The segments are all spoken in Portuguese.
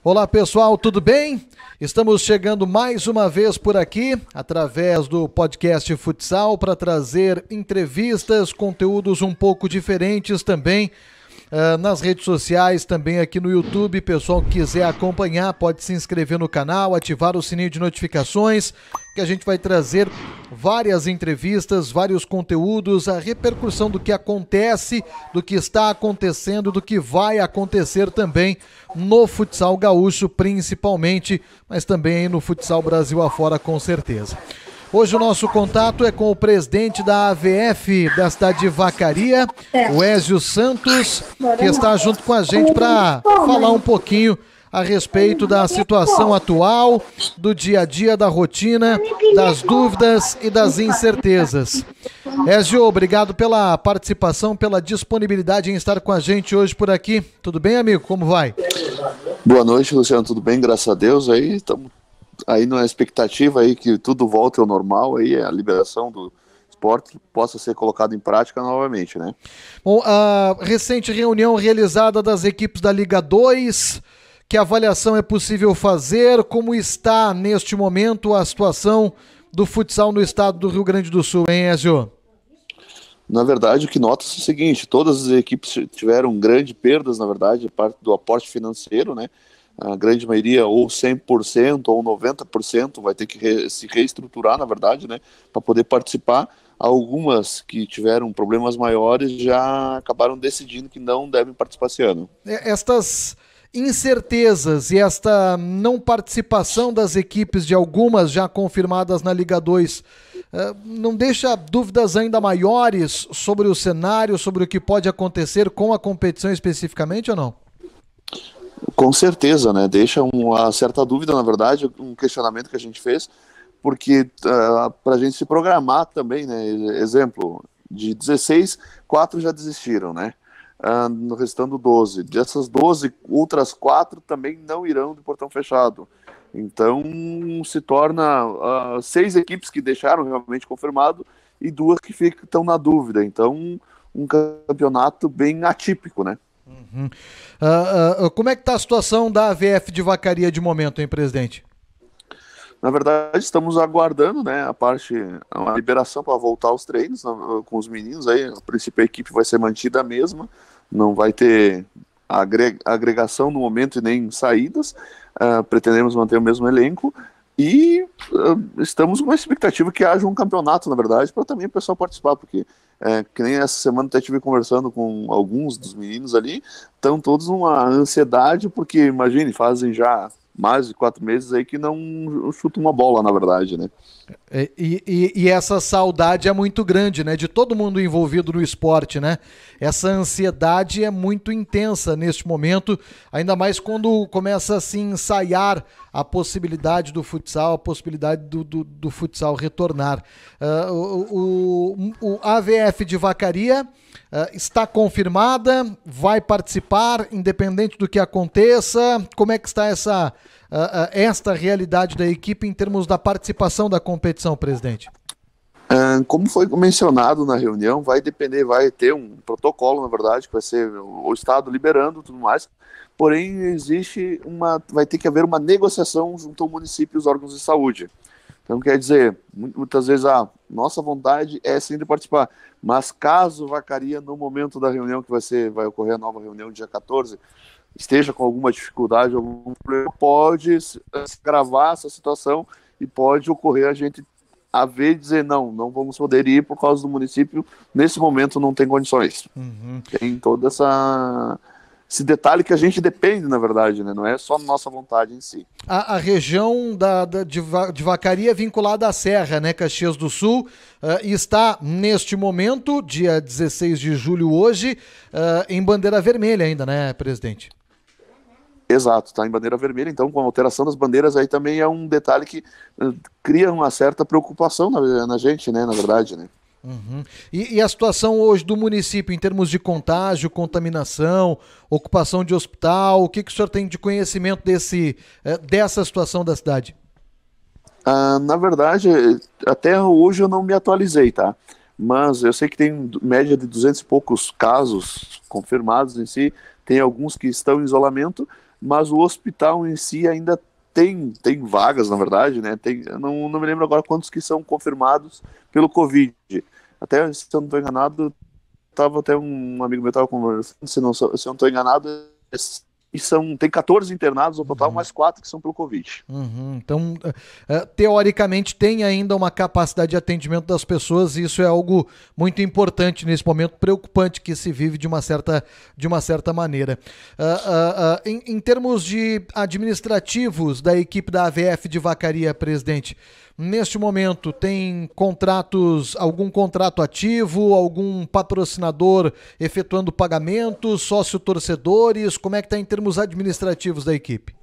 Olá pessoal, tudo bem? Estamos chegando mais uma vez por aqui, através do podcast Futsal, para trazer entrevistas, conteúdos um pouco diferentes também, nas redes sociais, também aqui no YouTube. Pessoal que quiser acompanhar, pode se inscrever no canal, ativar o sininho de notificações, que a gente vai trazer várias entrevistas, vários conteúdos, a repercussão do que acontece, do que está acontecendo, do que vai acontecer também no futsal gaúcho principalmente, mas também no futsal Brasil afora com certeza. Hoje o nosso contato é com o presidente da AVF da cidade de Vacaria, o Ézio Santos, que está junto com a gente para falar um pouquinho a respeito da situação atual, do dia a dia, da rotina, das dúvidas e das incertezas. Ézio, obrigado pela participação, pela disponibilidade em estar com a gente hoje por aqui. Tudo bem, amigo? Como vai? Boa noite, Luciano. Tudo bem? Graças a Deus. Aí estamos na expectativa aí que tudo volte ao normal, aí a liberação do esporte possa ser colocado em prática novamente, né? Bom, a recente reunião realizada das equipes da Liga 2, que avaliação é possível fazer? Como está neste momento a situação do futsal no estado do Rio Grande do Sul, hein, Ézio? Na verdade, o que nota-se é o seguinte: todas as equipes tiveram grandes perdas, na verdade, parte do aporte financeiro, né? A grande maioria, ou 100% ou 90%, vai ter que se reestruturar, na verdade, né, para poder participar. Algumas que tiveram problemas maiores já acabaram decidindo que não devem participar esse ano. Estas incertezas e esta não participação das equipes de algumas já confirmadas na Liga 2 não deixa dúvidas ainda maiores sobre o cenário, sobre o que pode acontecer com a competição especificamente ou não? Com certeza, né? Deixa uma certa dúvida, na verdade, um questionamento que a gente fez, porque para a gente se programar também, né? Exemplo, de 16, 4 já desistiram, né? No restando 12. Dessas 12, outras 4 também não irão de portão fechado. Então, se torna 6 equipes que deixaram realmente confirmado e 2 que estão na dúvida. Então, um campeonato bem atípico, né? Uhum. Como é que está a situação da AVF de Vacaria de momento, hein, presidente? Na verdade, estamos aguardando, né, a liberação para voltar aos treinos, né, com os meninos. Aí, a princípio, a equipe vai ser mantida a mesma, não vai ter agregação no momento e nem saídas. Pretendemos manter o mesmo elenco e estamos com a expectativa que haja um campeonato, na verdade, para também o pessoal participar, porque que nem essa semana até estive conversando com alguns dos meninos ali, estão todos numa ansiedade, porque imagine, fazem já mais de 4 meses aí que não chutam uma bola, na verdade, né? E essa saudade é muito grande, né? De todo mundo envolvido no esporte, né? Essa ansiedade é muito intensa neste momento, ainda mais quando começa a se ensaiar a possibilidade do futsal, a possibilidade do futsal retornar. O AVF de Vacaria está confirmada, vai participar, independente do que aconteça. Como é que está esta realidade da equipe em termos da participação da competição, presidente? Como foi mencionado na reunião, vai ter um protocolo, na verdade, que vai ser o Estado liberando e tudo mais, porém vai ter que haver uma negociação junto ao município e os órgãos de saúde. Então, quer dizer, muitas vezes a nossa vontade é sim de participar, mas caso Vacaria, no momento da reunião que vai ocorrer a nova reunião dia 14, esteja com alguma dificuldade, algum problema, pode se agravar essa situação e pode ocorrer a gente dizer não vamos poder ir por causa do município, nesse momento não tem condições. Uhum. Tem todo esse detalhe que a gente depende, na verdade, né? Não é só nossa vontade em si. A região de Vacaria é vinculada à Serra, né, Caxias do Sul, e está neste momento, dia 16 de julho hoje, em bandeira vermelha ainda, né, presidente? Exato, está em bandeira vermelha, então com a alteração das bandeiras aí também é um detalhe que cria uma certa preocupação na gente, né, na verdade, né. Uhum. E a situação hoje do município em termos de contágio, contaminação, ocupação de hospital, o que o senhor tem de conhecimento dessa situação da cidade? Na verdade, até hoje eu não me atualizei, tá? Mas eu sei que tem média de 200 e poucos casos confirmados em si, tem alguns que estão em isolamento, mas o hospital em si ainda tem vagas, na verdade, né? Eu não me lembro agora quantos que são confirmados pelo Covid. Até, se eu não estou enganado, até um amigo meu estava conversando, se eu não estou enganado, tem 14 internados no total, mais 4 que são pelo Covid. Então, teoricamente, tem ainda uma capacidade de atendimento das pessoas, e isso é algo muito importante nesse momento preocupante que se vive de uma certa maneira. Em termos de administrativos da equipe da AVF de Vacaria, presidente, neste momento, tem algum contrato ativo, algum patrocinador efetuando pagamentos, sócio-torcedores? Como é que está em termos administrativos da equipe?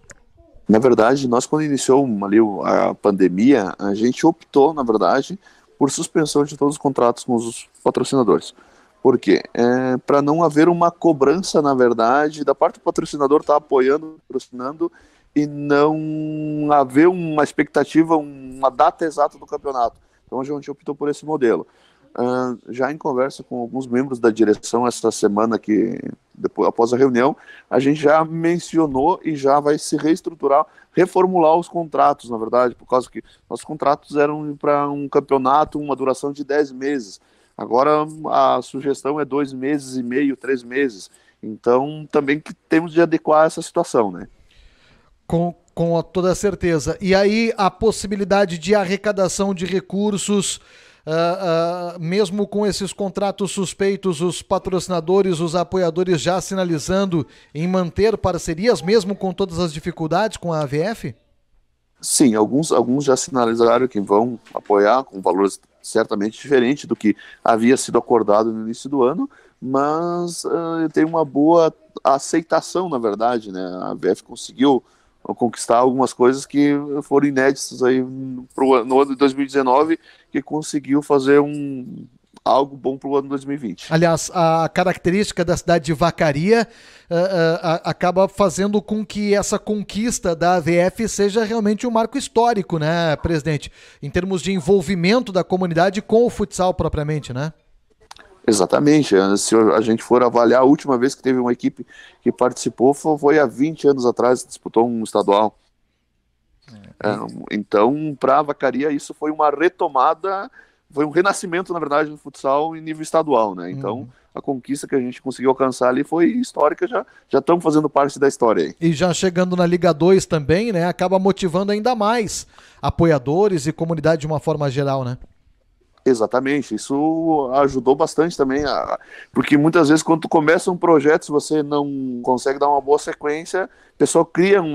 Na verdade, nós quando iniciou ali a pandemia, a gente optou, na verdade, por suspensão de todos os contratos com os patrocinadores. Por quê? Para não haver uma cobrança, na verdade, da parte do patrocinador estar apoiando, patrocinando, e não haver uma expectativa, uma data exata do campeonato. Então a gente optou por esse modelo. Já em conversa com alguns membros da direção essa semana, após a reunião, a gente já mencionou e já vai se reestruturar, reformular os contratos, na verdade, por causa que nossos contratos eram para um campeonato, uma duração de 10 meses. Agora a sugestão é 2 meses e meio, 3 meses. Então também que temos de adequar essa situação, né? Com toda certeza. E aí a possibilidade de arrecadação de recursos, mesmo com esses contratos suspeitos, os patrocinadores, os apoiadores já sinalizando em manter parcerias, mesmo com todas as dificuldades com a AVF? Sim, alguns já sinalizaram que vão apoiar com valores certamente diferentes do que havia sido acordado no início do ano, mas tem uma boa aceitação, na verdade, né? A AVF conseguiu conquistar algumas coisas que foram inéditas aí no ano de 2019, que conseguiu fazer algo bom para o ano 2020. Aliás, a característica da cidade de Vacaria acaba fazendo com que essa conquista da AVF seja realmente um marco histórico, né, presidente? Em termos de envolvimento da comunidade com o futsal propriamente, né? Exatamente. Se a gente for avaliar, a última vez que teve uma equipe que participou foi há 20 anos atrás, disputou um estadual. Então, para a Vacaria, isso foi uma retomada, foi um renascimento, na verdade, do futsal em nível estadual, né? Então, a conquista que a gente conseguiu alcançar ali foi histórica, já estamos fazendo parte da história aí. E já chegando na Liga 2 também, né? Acaba motivando ainda mais apoiadores e comunidade de uma forma geral, né? Exatamente, isso ajudou bastante também, porque muitas vezes quando tu começa um projeto, se você não consegue dar uma boa sequência, o pessoal cria um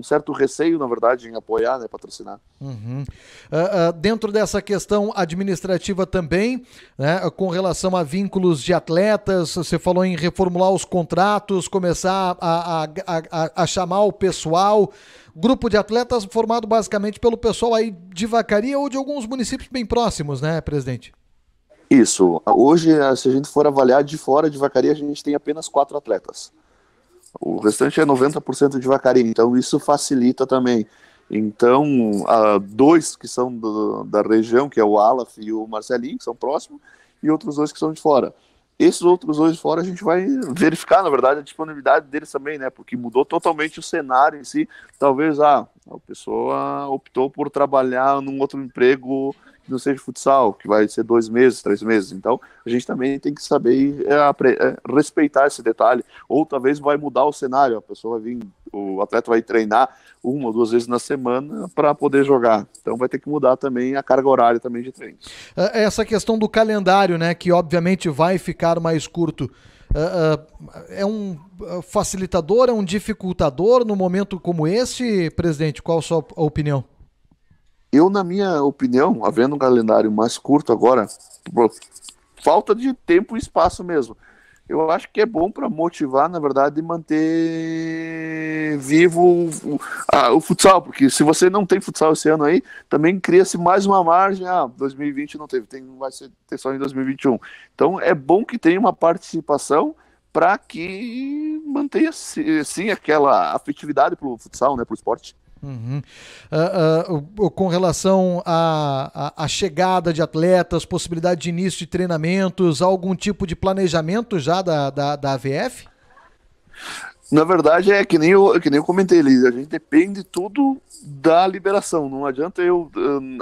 certo receio, na verdade, em apoiar, né, patrocinar. Dentro dessa questão administrativa também, né, com relação a vínculos de atletas, você falou em reformular os contratos, começar a chamar o pessoal. Grupo de atletas formado basicamente pelo pessoal aí de Vacaria ou de alguns municípios bem próximos, né, presidente? Isso. Hoje, se a gente for avaliar de fora de Vacaria, a gente tem apenas 4 atletas. O restante é 90% de Vacaria, então isso facilita também. Então, 2 que são da região, que é o Alaf e o Marcelinho, que são próximos, e outros 2 que são de fora. Esses outros 2 de fora a gente vai verificar, na verdade, a disponibilidade deles também, né? Porque mudou totalmente o cenário em si. Talvez a pessoa optou por trabalhar num outro emprego que não seja futsal, que vai ser 2 meses, 3 meses. Então, a gente também tem que saber respeitar esse detalhe. Ou talvez vai mudar o cenário, o atleta vai treinar 1 ou 2 vezes na semana para poder jogar. Então vai ter que mudar também a carga horária também de treinos. Essa questão do calendário, né, que obviamente vai ficar mais curto, é um facilitador, é um dificultador no momento como esse, presidente? Qual a sua opinião? Eu, na minha opinião, havendo um calendário mais curto agora, por falta de tempo e espaço mesmo, eu acho que é bom para motivar, na verdade, e manter vivo o futsal, porque se você não tem futsal esse ano aí, também cria-se mais uma margem. 2020 não teve, vai ter só em 2021. Então é bom que tenha uma participação para que mantenha sim aquela afetividade pro futsal, né, pro esporte. Com relação à chegada de atletas, possibilidade de início de treinamentos, algum tipo de planejamento já da AVF? Na verdade, é que nem eu comentei ali, a gente depende tudo da liberação. Não adianta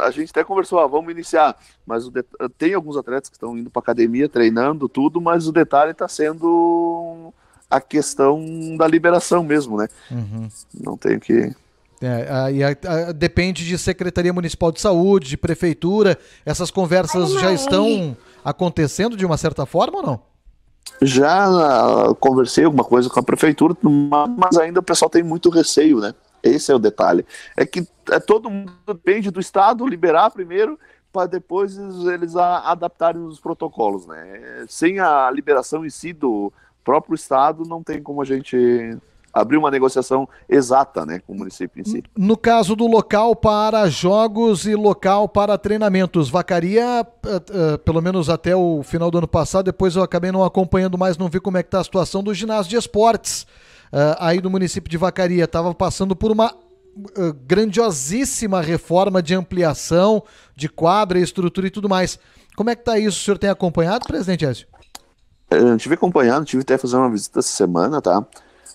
a gente até conversou, vamos iniciar, mas tem alguns atletas que estão indo para academia, treinando tudo, mas o detalhe está sendo a questão da liberação mesmo, né? Uhum. Não tem que. Depende de Secretaria Municipal de Saúde, de Prefeitura. Essas conversas já estão acontecendo de uma certa forma ou não? Já conversei alguma coisa com a prefeitura, mas ainda o pessoal tem muito receio, né? Esse é o detalhe. É que todo mundo depende do Estado liberar primeiro, para depois eles adaptarem os protocolos, né? Sem a liberação em si do próprio Estado, não tem como a gente abrir uma negociação exata, né, com o município em si. No caso do local para jogos e local para treinamentos, Vacaria, pelo menos até o final do ano passado, depois eu acabei não acompanhando mais, não vi como é que está a situação do ginásio de esportes aí do município de Vacaria. Estava passando por uma grandiosíssima reforma de ampliação de quadra, estrutura e tudo mais. Como é que está isso? O senhor tem acompanhado, presidente Écio? Eu tive acompanhando, tive até fazer uma visita essa semana, tá?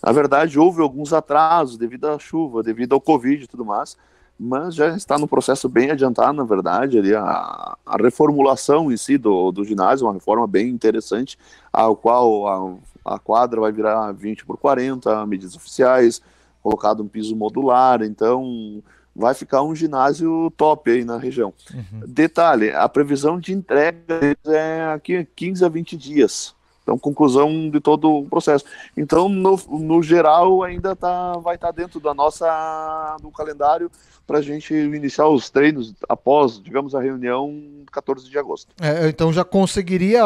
Na verdade, houve alguns atrasos devido à chuva, devido ao Covid e tudo mais, mas já está no processo bem adiantado, na verdade, ali a reformulação em si do ginásio, uma reforma bem interessante, ao qual a quadra vai virar 20 por 40, medidas oficiais, colocado um piso modular, então vai ficar um ginásio top aí na região. Uhum. Detalhe, a previsão de entrega é aqui 15 a 20 dias. Então, conclusão de todo o processo. Então, no geral, ainda vai estar dentro do calendário para a gente iniciar os treinos após, digamos, a reunião 14 de agosto. Então já conseguiria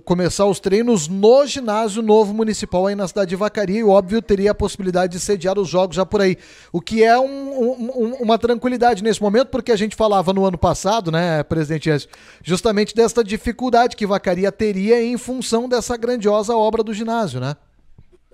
começar os treinos no ginásio novo municipal aí na cidade de Vacaria e, óbvio, teria a possibilidade de sediar os jogos já por aí. O que é uma tranquilidade nesse momento, porque a gente falava no ano passado, né, presidente Écio, justamente dessa dificuldade que Vacaria teria em função dessa grandiosa obra do ginásio, né?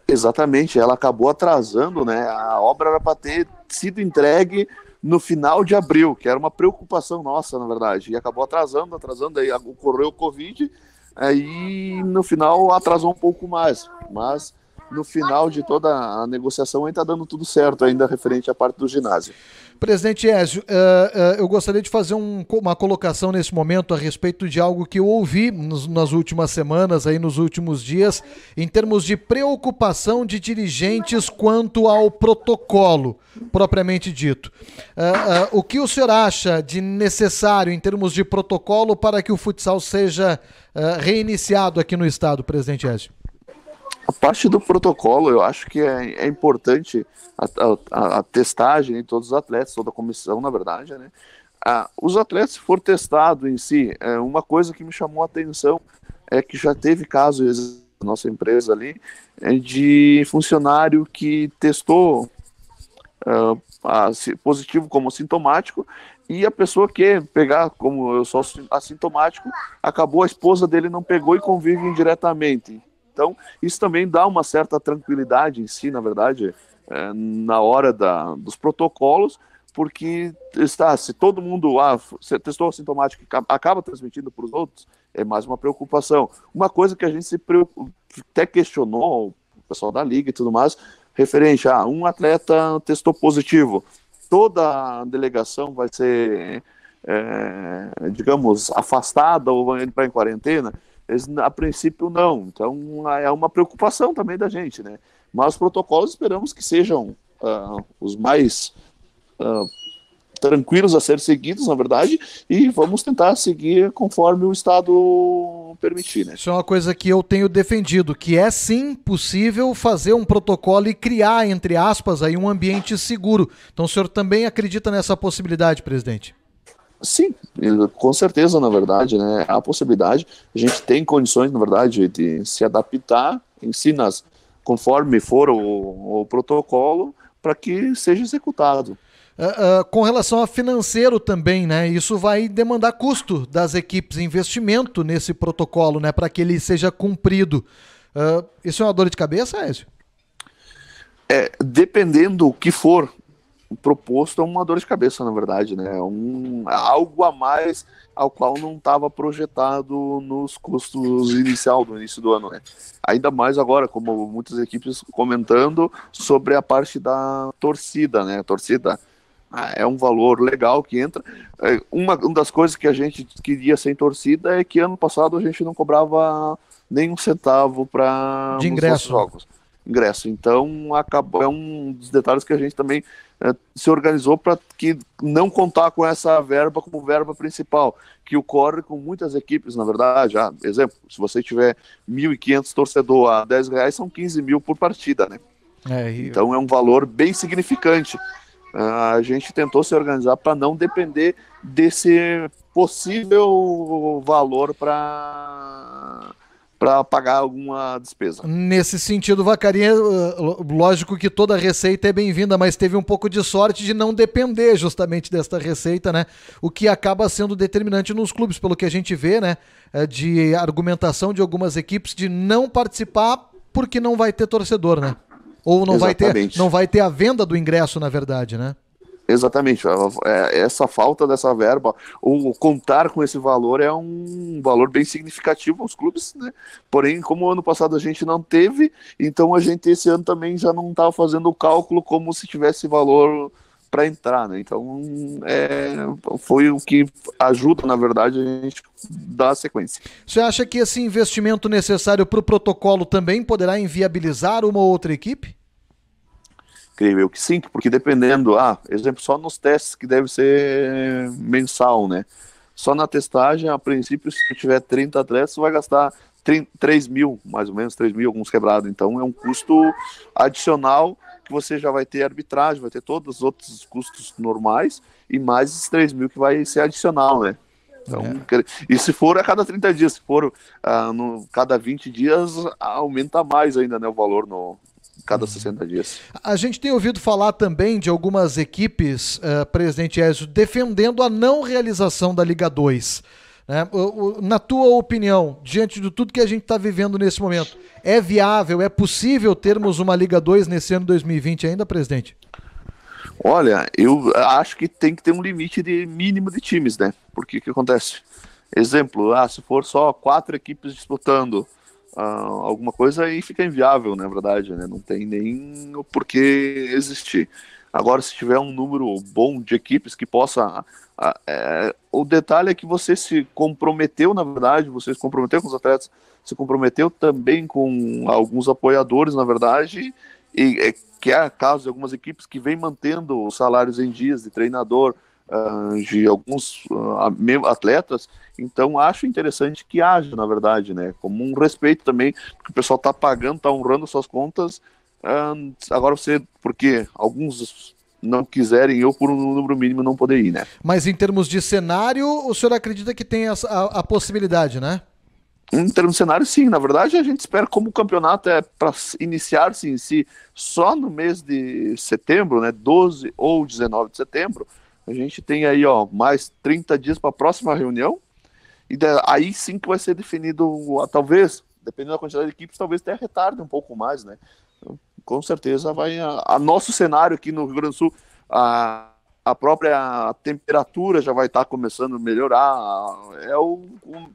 Exatamente, ela acabou atrasando, né? A obra era para ter sido entregue no final de abril, que era uma preocupação nossa, na verdade, e acabou atrasando, aí ocorreu o Covid, aí no final atrasou um pouco mais, mas no final de toda a negociação ainda está dando tudo certo, ainda referente à parte do ginásio. Presidente Écio, eu gostaria de fazer uma colocação nesse momento a respeito de algo que eu ouvi nas últimas semanas, aí nos últimos dias, em termos de preocupação de dirigentes quanto ao protocolo, propriamente dito. O que o senhor acha de necessário em termos de protocolo para que o futsal seja reiniciado aqui no estado, presidente Écio? A parte do protocolo, eu acho que é importante a testagem de todos os atletas, toda a comissão, na verdade, né? Os atletas, se for testado em si, uma coisa que me chamou a atenção é que já teve casos na nossa empresa ali, de funcionário que testou positivo como assintomático, e a pessoa que pegar como eu sou assintomático, acabou, a esposa dele não pegou e convive indiretamente. Então, isso também dá uma certa tranquilidade em si, na verdade, na hora dos protocolos, porque se todo mundo se testou assintomático e acaba transmitindo para os outros, é mais uma preocupação. Uma coisa que a gente até questionou, o pessoal da liga e tudo mais, referente a um atleta testou positivo, toda a delegação vai ser, digamos, afastada ou vai entrar em quarentena? A princípio não, então é uma preocupação também da gente, né? Mas os protocolos esperamos que sejam os mais tranquilos a ser seguidos, na verdade, e vamos tentar seguir conforme o Estado permitir, né? Isso é uma coisa que eu tenho defendido, que é sim possível fazer um protocolo e criar, entre aspas, aí um ambiente seguro. Então o senhor também acredita nessa possibilidade, presidente? Sim, com certeza, na verdade, né? Há possibilidade, a gente tem condições, na verdade, de se adaptar, conforme for o protocolo, para que seja executado. Com relação a financeiro também, né? Isso vai demandar custo das equipes, investimento nesse protocolo, né? Para que ele seja cumprido. Isso é uma dor de cabeça, Écio? Dependendo o que for proposto é uma dor de cabeça, na verdade, né? Algo a mais ao qual não estava projetado nos custos inicial do início do ano, né? Ainda mais agora, como muitas equipes comentando sobre a parte da torcida, né? A torcida é um valor legal que entra. Uma das coisas que a gente queria sem torcida é que ano passado a gente não cobrava nem um centavo para De os nossos ingresso. jogos. Ingresso. Então, acabou, é um dos detalhes que a gente também se organizou para que não contar com essa verba como verba principal, que ocorre com muitas equipes, na verdade. Exemplo, se você tiver 1.500 torcedor a R$ 10, são 15 mil por partida, né? Então é um valor bem significante. A gente tentou se organizar para não depender desse possível valor para pagar alguma despesa. Nesse sentido, Vacaria, lógico que toda receita é bem-vinda, mas teve um pouco de sorte de não depender justamente desta receita, né? O que acaba sendo determinante nos clubes, pelo que a gente vê, né? De argumentação de algumas equipes de não participar porque não vai ter torcedor, né? Ou não vai ter a venda do ingresso, na verdade, né? Exatamente, essa falta dessa verba, ou contar com esse valor, é um valor bem significativo aos clubes, né? Porém, como ano passado a gente não teve, então a gente esse ano também já não estava fazendo o cálculo como se tivesse valor para entrar, né? Então foi o que ajuda, na verdade, a gente dar sequência. Você acha que esse investimento necessário para o protocolo também poderá inviabilizar uma ou outra equipe? Creio eu que sim, porque dependendo, exemplo, só nos testes que deve ser mensal, né? Só na testagem, a princípio, se tiver 30 atletas, você vai gastar 3 mil, mais ou menos, 3 mil, alguns quebrados. Então é um custo adicional que você já vai ter arbitragem, vai ter todos os outros custos normais e mais esses 3 mil que vai ser adicional, né? Então, e se for a cada 30 dias, se for cada 20 dias, aumenta mais ainda, né, o valor cada 60 dias. A gente tem ouvido falar também de algumas equipes, presidente Ezio, defendendo a não realização da Liga 2. Né? Na tua opinião, diante de tudo que a gente está vivendo nesse momento, é viável, é possível termos uma Liga 2 nesse ano 2020 ainda, presidente? Olha, eu acho que tem que ter um limite mínimo de times, né? Porque o que acontece? Exemplo, se for só 4 equipes disputando alguma coisa, aí fica inviável, na verdade, né? Não tem nem o porquê existir. Agora, se tiver um número bom de equipes que possa... o detalhe é que você se comprometeu, na verdade, você se comprometeu com os atletas, se comprometeu também com alguns apoiadores, na verdade, e que é o caso de algumas equipes que vêm mantendo os salários em dias de treinador, de alguns atletas. Então acho interessante que haja, na verdade, né, como um respeito também, porque o pessoal está pagando, está honrando suas contas. Agora porque alguns não quiserem, eu por um número mínimo não poder ir, né? Mas em termos de cenário, o senhor acredita que tem a possibilidade, né? Em termos de cenário, sim. Na verdade, a gente espera, como o campeonato é para iniciar-se em si só no mês de setembro, né, 12 ou 19 de setembro, a gente tem aí mais 30 dias para a próxima reunião, e aí sim que vai ser definido, talvez, dependendo da quantidade de equipes, talvez até retarde um pouco mais, né? Então, com certeza vai a nosso cenário aqui no Rio Grande do Sul, a própria temperatura já vai estar começando a melhorar,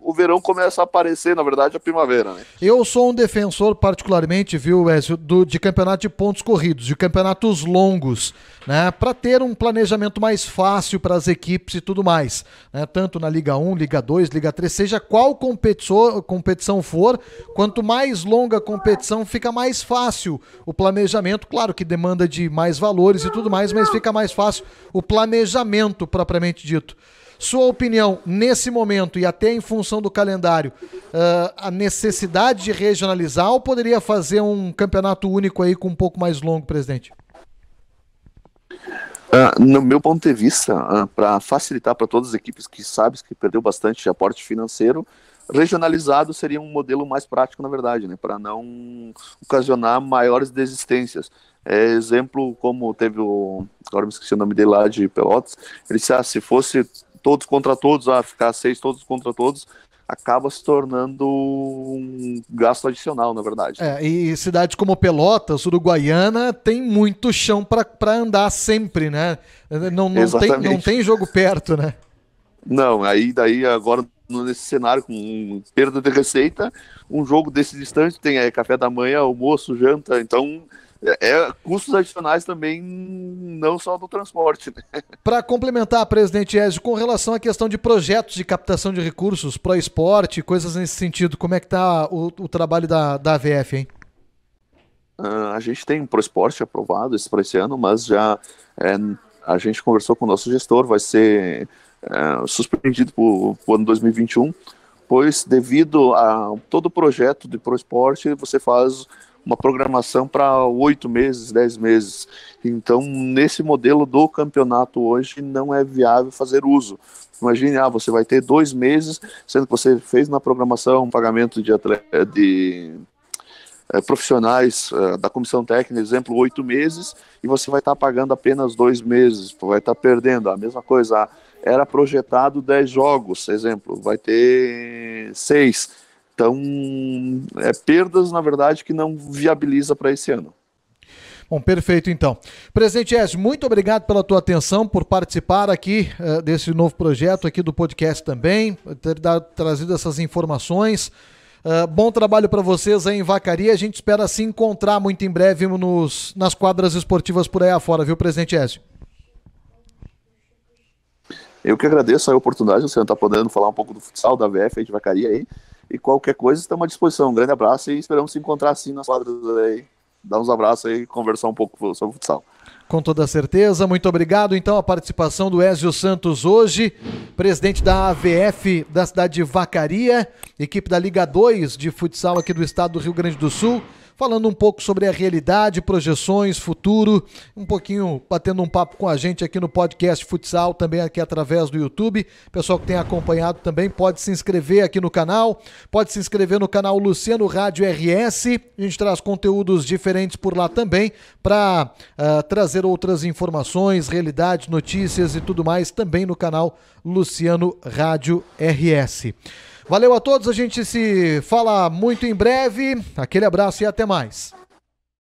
o verão começa a aparecer, na verdade, a primavera, né? Eu sou um defensor particularmente, viu, Ezio, de campeonato de pontos corridos, de campeonatos longos, né, para ter um planejamento mais fácil para as equipes e tudo mais, né, tanto na Liga 1, Liga 2, Liga 3, seja qual competição for, quanto mais longa a competição, fica mais fácil o planejamento, claro que demanda de mais valores e tudo mais, mas fica mais fácil o planejamento propriamente dito. Sua opinião, nesse momento e até em função do calendário, a necessidade de regionalizar ou poderia fazer um campeonato único aí com um pouco mais longo, presidente? No meu ponto de vista, para facilitar para todas as equipes que sabem que perdeu bastante aporte financeiro, regionalizado seria um modelo mais prático, na verdade, né, para não ocasionar maiores desistências. Exemplo, como teve agora me esqueci o nome dele lá de Pelotas, ele disse, se fosse todos contra todos, ficar 6 todos contra todos, acaba se tornando um gasto adicional, na verdade. E cidades como Pelotas, Uruguaiana, tem muito chão para andar sempre, né? Não tem jogo perto, né? Não, aí daí agora nesse cenário com perda de receita, um jogo desse distante tem café da manhã, almoço, janta, então custos adicionais também, não só do transporte, né? Para complementar, presidente Ezio, com relação à questão de projetos de captação de recursos para o esporte, coisas nesse sentido, como é que está o trabalho da AVF, hein? A gente tem um ProEsporte aprovado para esse ano, mas já a gente conversou com o nosso gestor, vai ser suspendido para o ano 2021, pois devido a todo o projeto de ProEsporte, você faz uma programação para 8 meses, 10 meses. Então, nesse modelo do campeonato hoje, não é viável fazer uso. Imagine, você vai ter 2 meses, sendo que você fez na programação um pagamento de profissionais da comissão técnica, exemplo, 8 meses, e você vai estar pagando apenas 2 meses, vai estar perdendo. A mesma coisa, era projetado 10 jogos, exemplo, vai ter 6. Então, perdas, na verdade, que não viabiliza para esse ano. Bom, perfeito então. Presidente Ezio, muito obrigado pela tua atenção, por participar aqui desse novo projeto aqui do podcast também, ter trazido essas informações. Bom trabalho para vocês aí em Vacaria. A gente espera se encontrar muito em breve nas quadras esportivas por aí afora, viu, presidente Ezio? Eu que agradeço a oportunidade, você estar podendo falar um pouco do futsal, da AVF aí de Vacaria aí. E qualquer coisa, estamos à disposição. Um grande abraço e esperamos se encontrar assim nas quadras aí. Dar uns abraços aí e conversar um pouco sobre o futsal. Com toda certeza. Muito obrigado, então, a participação do Ezio Santos hoje, presidente da AVF da cidade de Vacaria, equipe da Liga 2 de futsal aqui do estado do Rio Grande do Sul, falando um pouco sobre a realidade, projeções, futuro, um pouquinho batendo um papo com a gente aqui no podcast Futsal, também aqui através do YouTube. Pessoal que tem acompanhado também pode se inscrever aqui no canal, pode se inscrever no canal Luciano Rádio RS, a gente traz conteúdos diferentes por lá também, para trazer outras informações, realidade, notícias e tudo mais, também no canal Luciano Rádio RS. Valeu a todos, a gente se fala muito em breve. Aquele abraço e até mais.